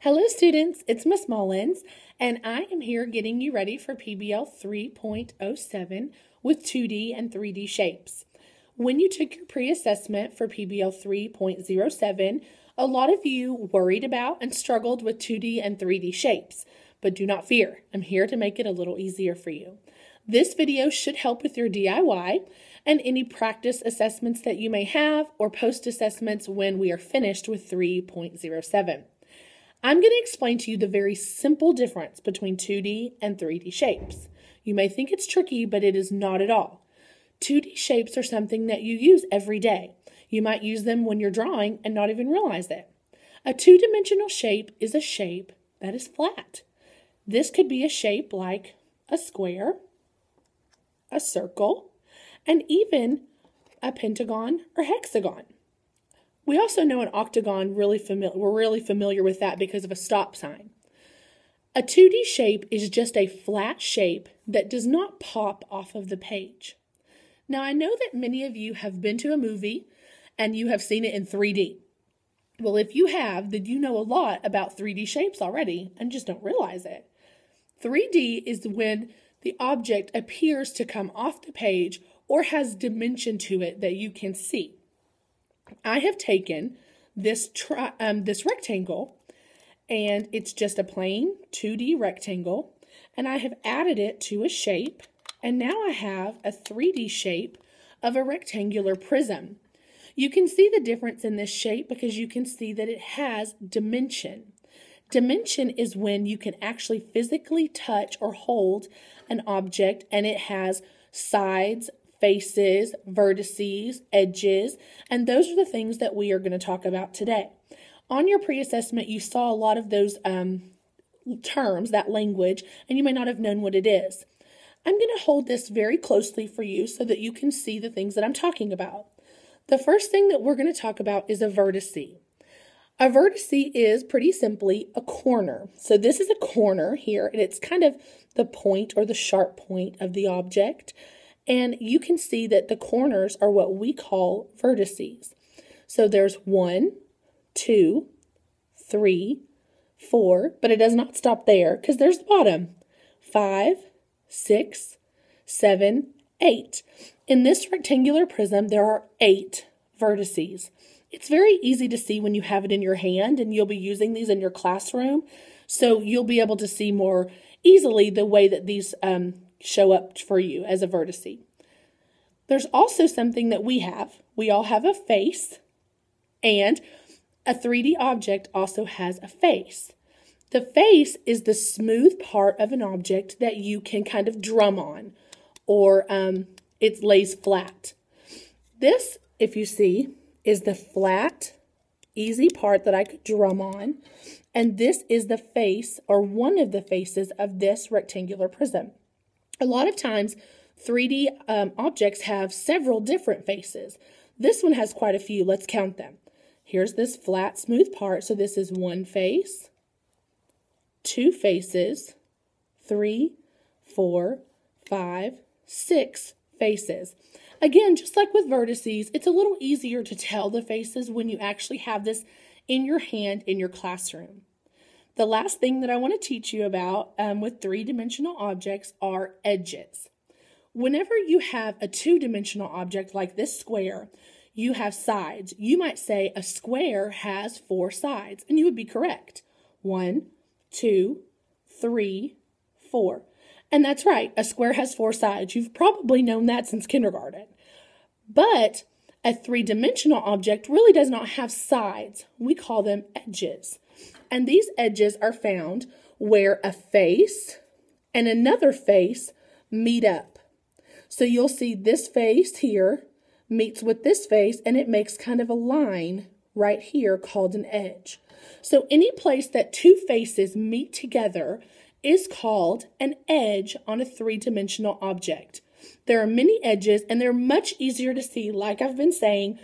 Hello students, it's Miss Mullins, and I am here getting you ready for PBL 3.07 with 2D and 3D shapes. When you took your pre-assessment for PBL 3.07, a lot of you worried about and struggled with 2D and 3D shapes, but do not fear, I'm here to make it a little easier for you. This video should help with your DIY and any practice assessments that you may have or post-assessments when we are finished with 3.07. I'm going to explain to you the very simple difference between 2D and 3D shapes. You may think it's tricky, but it is not at all. 2D shapes are something that you use every day. You might use them when you're drawing and not even realize it. A two-dimensional shape is a shape that is flat. This could be a shape like a square, a circle, and even a pentagon or hexagon. We also know an octagon, we're really familiar with that because of a stop sign. A 2D shape is just a flat shape that does not pop off of the page. Now, I know that many of you have been to a movie and you have seen it in 3D. Well, if you have, then you know a lot about 3D shapes already and just don't realize it. 3D is when the object appears to come off the page or has dimension to it that you can see. I have taken this rectangle, and it's just a plain 2D rectangle, and I have added it to a shape, and now I have a 3D shape of a rectangular prism. You can see the difference in this shape because you can see that it has dimension. Dimension is when you can actually physically touch or hold an object, and it has sides, faces, vertices, edges, and those are the things that we are going to talk about today. On your pre-assessment, you saw a lot of those terms, that language, and you may not have known what it is. I'm going to hold this very closely for you so that you can see the things that I'm talking about. The first thing that we're going to talk about is a vertice. A vertice is pretty simply a corner. So this is a corner here, and it's kind of the point or the sharp point of the object. And you can see that the corners are what we call vertices. So there's 1, 2, 3, 4, but it does not stop there because there's the bottom. 5, 6, 7, 8. In this rectangular prism, there are 8 vertices. It's very easy to see when you have it in your hand, and you'll be using these in your classroom. So you'll be able to see more easily the way that these show up for you as a vertice. There's also something that we have. We all have a face, and a 3D object also has a face. The face is the smooth part of an object that you can kind of drum on, or it lays flat. This, if you see, is the flat, easy part that I could drum on, and this is the face, or one of the faces of this rectangular prism. A lot of times, 3D objects have several different faces. This one has quite a few. Let's count them. Here's this flat, smooth part. So this is 1 face, 2 faces, 3, 4, 5, 6 faces. Again, just like with vertices, it's a little easier to tell the faces when you actually have this in your hand in your classroom. The last thing that I want to teach you about with 3-dimensional objects are edges. Whenever you have a 2-dimensional object like this square, you have sides. You might say a square has 4 sides, and you would be correct. 1, 2, 3, 4. And that's right, a square has 4 sides. You've probably known that since kindergarten. But a 3-dimensional object really does not have sides. We call them edges. And these edges are found where a face and another face meet up. So you'll see this face here meets with this face, and it makes kind of a line right here called an edge. So any place that 2 faces meet together is called an edge on a 3-dimensional object. There are many edges, and they're much easier to see, like I've been saying,